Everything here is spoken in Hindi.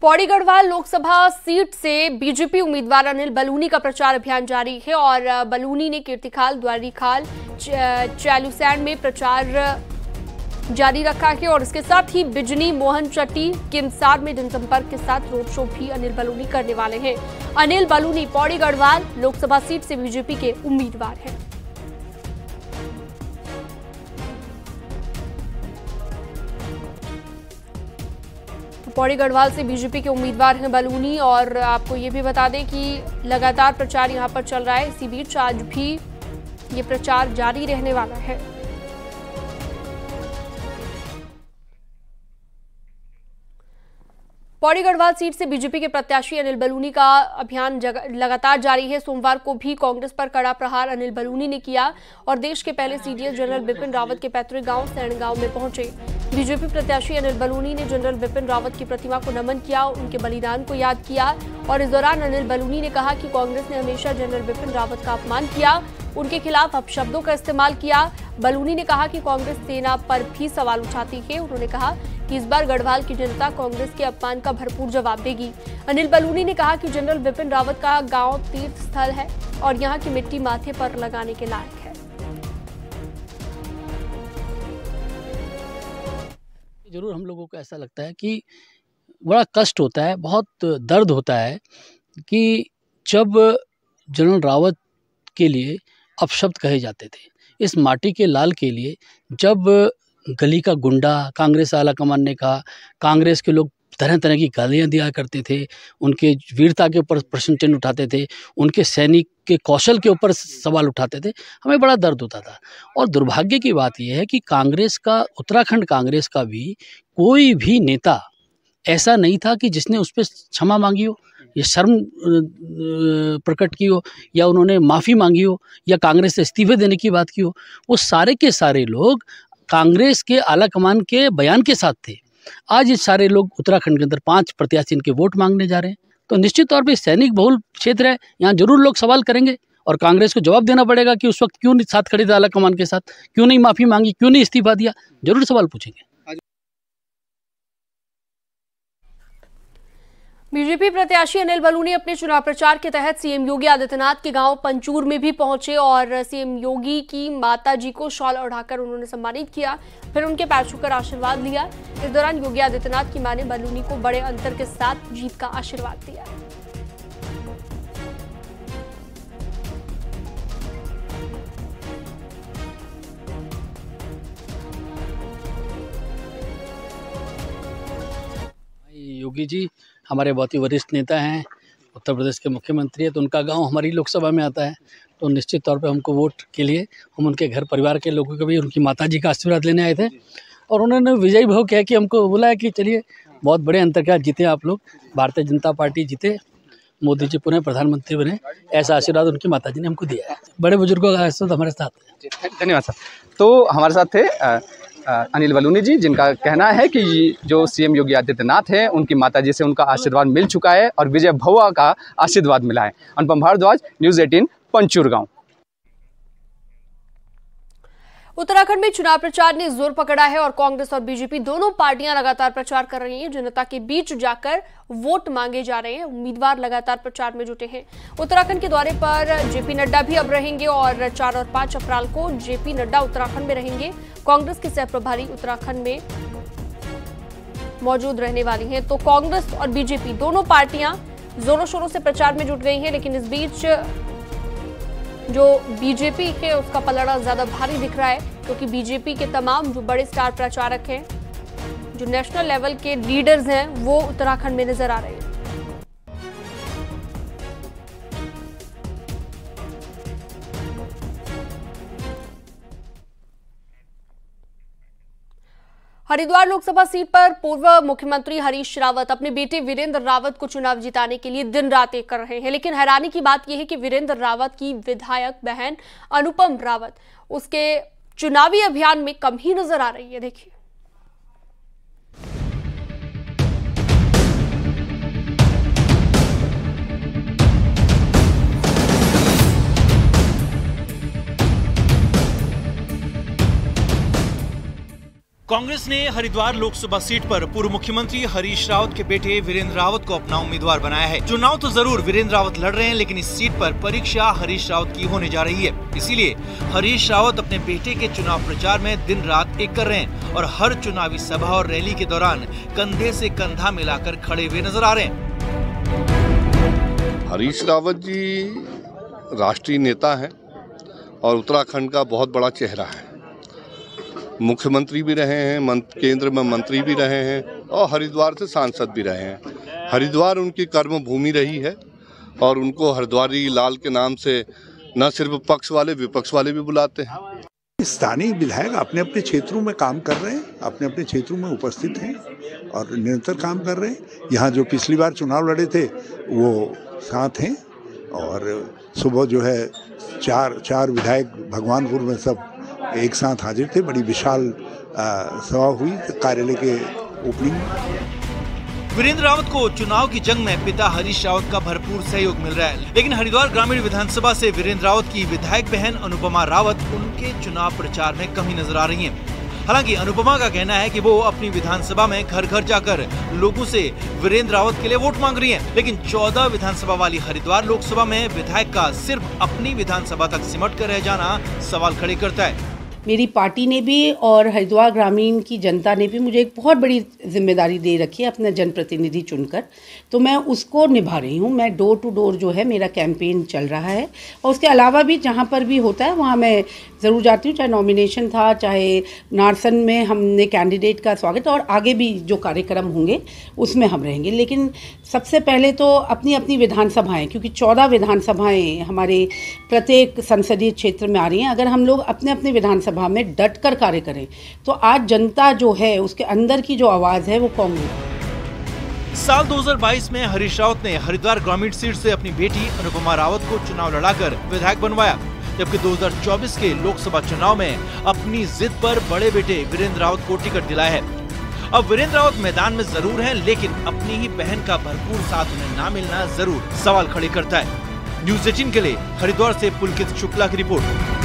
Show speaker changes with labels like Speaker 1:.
Speaker 1: पौड़ी गढ़वाल लोकसभा सीट से बीजेपी उम्मीदवार अनिल बलूनी का प्रचार अभियान जारी है और बलूनी ने कीर्तिखाल, द्वारीखाल, चैलूसैंड में प्रचार जारी रखा है और इसके साथ ही बिजनी, मोहन चट्टी, किमसार में जनसंपर्क के साथ रोड शो भी अनिल बलूनी करने वाले हैं। अनिल बलूनी पौड़ी गढ़वाल लोकसभा सीट से बीजेपी के उम्मीदवार हैं। पौड़ी गढ़वाल से बीजेपी के उम्मीदवार हैं बलूनी और आपको ये भी बता दें कि लगातार प्रचार यहां पर चल रहा है। इसी बीच आज भी ये प्रचार जारी रहने वाला है। पौड़ी गढ़वाल सीट से बीजेपी के प्रत्याशी अनिल बलूनी का अभियान लगातार जारी है। सोमवार को भी कांग्रेस पर कड़ा प्रहार अनिल बलूनी ने किया और देश के पहले सीडीएस जनरल बिपिन रावत के पैतृक गांव सैणगांव में पहुंचे। बीजेपी प्रत्याशी अनिल बलूनी ने जनरल बिपिन रावत की प्रतिमा को नमन किया, उनके बलिदान को याद किया और इस दौरान अनिल बलूनी ने कहा कि कांग्रेस ने हमेशा जनरल बिपिन रावत का अपमान किया, उनके खिलाफ अपशब्दों का इस्तेमाल किया। बलूनी ने कहा कि कांग्रेस सेना पर भी सवाल उठाती है। उन्होंने कहा कि इस बार गढ़वाल की जनता कांग्रेस के अपमान का भरपूर जवाब देगी। अनिल बलूनी ने कहा कि जनरल बिपिन रावत का गांव तीर्थ स्थल है और यहां की मिट्टी माथे पर लगाने के लायक है।
Speaker 2: जरूर हम लोगों को ऐसा लगता है कि बड़ा कष्ट होता है, बहुत दर्द होता है कि जब जनरल रावत के लिए अपशब्द कहे जाते थे, इस माटी के लाल के लिए जब गली का गुंडा, कांग्रेस आला कमान ने कहा, कांग्रेस के लोग तरह तरह की गालियाँ दिया करते थे, उनके वीरता के ऊपर प्रश्न चिन्ह उठाते थे, उनके सैनिक के कौशल के ऊपर सवाल उठाते थे, हमें बड़ा दर्द होता था। और दुर्भाग्य की बात यह है कि कांग्रेस का, उत्तराखंड कांग्रेस का भी कोई भी नेता ऐसा नहीं था कि जिसने उस पर क्षमा मांगी हो या शर्म प्रकट की हो या उन्होंने माफ़ी मांगी हो या कांग्रेस से इस्तीफे देने की बात की हो। वो सारे के सारे लोग कांग्रेस के आला कमान के बयान के साथ थे। आज ये सारे लोग उत्तराखंड के अंदर 5 प्रत्याशी इनके वोट मांगने जा रहे हैं, तो निश्चित तौर पे सैनिक बहुल क्षेत्र है, यहाँ जरूर लोग सवाल करेंगे और कांग्रेस को जवाब देना पड़ेगा कि उस वक्त क्यों नहीं साथ खड़े थे आला कमान के साथ, क्यों नहीं माफ़ी मांगी, क्यों नहीं इस्तीफा दिया, जरूर सवाल पूछेंगे।
Speaker 1: बीजेपी प्रत्याशी अनिल बलूनी अपने चुनाव प्रचार के तहत सीएम योगी आदित्यनाथ के गांव पंचूर में भी पहुंचे और सीएम योगी की माता जी को शॉल ओढ़ाकर उन्होंने सम्मानित किया, फिर उनके पैर छूकर आशीर्वाद लिया। इस दौरान योगी आदित्यनाथ की मां ने बलूनी को बड़े अंतर के साथ जीत का आशीर्वाद दिया।
Speaker 2: योगी जी हमारे बहुत ही वरिष्ठ नेता हैं, उत्तर प्रदेश के मुख्यमंत्री हैं, तो उनका गांव हमारी लोकसभा में आता है, तो निश्चित तौर पे हमको वोट के लिए हम उनके घर परिवार के लोगों को भी उनकी माताजी का आशीर्वाद लेने आए थे और उन्होंने विजयी भाव कह के हमको बोला है कि चलिए बहुत बड़े अंतर के साथ जीते आप लोग, भारतीय जनता पार्टी जीते, मोदी जी पुनः प्रधानमंत्री बने, ऐसा आशीर्वाद उनकी माताजी ने हमको दिया है। बड़े बुजुर्गों का आशीर्वाद हमारे साथ है।
Speaker 3: धन्यवाद सर। तो हमारे साथ थे अनिल बलूनी जी, जिनका कहना है कि जो सीएम योगी आदित्यनाथ हैं उनकी माताजी से उनका आशीर्वाद मिल चुका है और विजय भवा का आशीर्वाद मिला है। अनुपम भारद्वाज, न्यूज़ 18, पंचूर गांव।
Speaker 1: उत्तराखंड में चुनाव प्रचार ने जोर पकड़ा है और कांग्रेस और बीजेपी दोनों पार्टियां लगातार प्रचार कर रही हैं। जनता के बीच जाकर वोट मांगे जा रहे हैं। उम्मीदवार लगातार प्रचार में जुटे हैं। उत्तराखंड के दौरे पर जेपी नड्डा भी अब रहेंगे और 4 और 5 अप्रैल को जेपी नड्डा उत्तराखंड में रहेंगे। कांग्रेस के सहप्रभारी उत्तराखंड में मौजूद रहने वाली हैं। तो कांग्रेस और बीजेपी दोनों पार्टियां जोरों शोरों से प्रचार में जुट गई हैं, लेकिन इस बीच जो बीजेपी है उसका पलड़ा ज्यादा भारी दिख रहा है, क्योंकि बीजेपी के तमाम जो बड़े स्टार प्रचारक हैं, जो नेशनल लेवल के लीडर्स हैं, वो उत्तराखंड में नजर आ रहे हैं। हरिद्वार लोकसभा सीट पर पूर्व मुख्यमंत्री हरीश रावत अपने बेटे वीरेंद्र रावत को चुनाव जिताने के लिए दिन रात एक कर रहे हैं, लेकिन हैरानी की बात यह है कि वीरेंद्र रावत की विधायक बहन अनुपम रावत उसके चुनावी अभियान में कम ही नजर आ रही है। देखिए,
Speaker 4: कांग्रेस ने हरिद्वार लोकसभा सीट पर पूर्व मुख्यमंत्री हरीश रावत के बेटे वीरेंद्र रावत को अपना उम्मीदवार बनाया है। चुनाव तो जरूर वीरेंद्र रावत लड़ रहे हैं, लेकिन इस सीट पर परीक्षा हरीश रावत की होने जा रही है। इसीलिए हरीश रावत अपने बेटे के चुनाव प्रचार में दिन रात एक कर रहे हैं और हर चुनावी सभा और रैली के दौरान कंधे से कंधा मिलाकर खड़े हुए नजर आ रहे हैं।
Speaker 5: हरीश रावत जी राष्ट्रीय नेता हैं और उत्तराखंड का बहुत बड़ा चेहरा है। मुख्यमंत्री भी रहे हैं, केंद्र में मंत्री भी रहे हैं और हरिद्वार से सांसद भी रहे हैं। हरिद्वार उनकी कर्म भूमि रही है और उनको हरिद्वारी लाल के नाम से न सिर्फ पक्ष वाले विपक्ष वाले भी बुलाते हैं।
Speaker 6: स्थानीय विधायक अपने अपने क्षेत्रों में काम कर रहे हैं, अपने अपने क्षेत्रों में उपस्थित हैं और निरंतर काम कर रहे हैं। यहाँ जो पिछली बार चुनाव लड़े थे वो साथ हैं और सुबह जो है चार विधायक भगवानपुर में सब एक साथ हाजिर थे। बड़ी विशाल सभा हुई कार्यालय के ओपनिंग।
Speaker 4: वीरेंद्र रावत को चुनाव की जंग में पिता हरीश रावत का भरपूर सहयोग मिल रहा है, लेकिन हरिद्वार ग्रामीण विधानसभा से वीरेंद्र रावत की विधायक बहन अनुपमा रावत उनके चुनाव प्रचार में कमी नजर आ रही हैं। हालांकि अनुपमा का कहना है कि वो अपनी विधानसभा में घर घर जाकर लोगों से वीरेंद्र रावत के लिए वोट मांग रही हैं, लेकिन 14 विधानसभा वाली हरिद्वार लोकसभा में विधायक का सिर्फ अपनी विधानसभा तक सिमट कर रह जाना सवाल खड़े करता है।
Speaker 7: मेरी पार्टी ने भी और हरिद्वार ग्रामीण की जनता ने भी मुझे एक बहुत बड़ी जिम्मेदारी दे रखी है अपना जनप्रतिनिधि चुनकर, तो मैं उसको निभा रही हूँ। मैं डोर टू डोर जो है मेरा कैंपेन चल रहा है और उसके अलावा भी जहाँ पर भी होता है वहाँ मैं ज़रूर जाती हूँ। चाहे नॉमिनेशन था, चाहे नारसन में हमने कैंडिडेट का स्वागत और आगे भी जो कार्यक्रम होंगे उसमें हम रहेंगे। लेकिन सबसे पहले तो अपनी अपनी विधानसभाएँ, क्योंकि 14 विधानसभाएँ हमारे प्रत्येक संसदीय क्षेत्र में आ रही हैं। अगर हम लोग अपने अपने विधानसभा में डट कर कार्य करें तो आज जनता जो है उसके अंदर की जो आवाज है वो कांग्रेस।
Speaker 4: साल 2022 में हरीश रावत ने हरिद्वार ग्रामीण सीट से अपनी बेटी अनुपमा रावत को चुनाव लड़ाकर विधायक बनवाया, जबकि 2024 के लोकसभा चुनाव में अपनी जिद पर बड़े बेटे वीरेंद्र रावत को टिकट दिलाया है। अब वीरेंद्र रावत मैदान में जरूर हैं, लेकिन अपनी ही बहन का भरपूर साथ उन्हें न मिलना जरूर सवाल खड़े करता है। न्यूज़ 18 के लिए हरिद्वार से पुलकित शुक्ला की रिपोर्ट।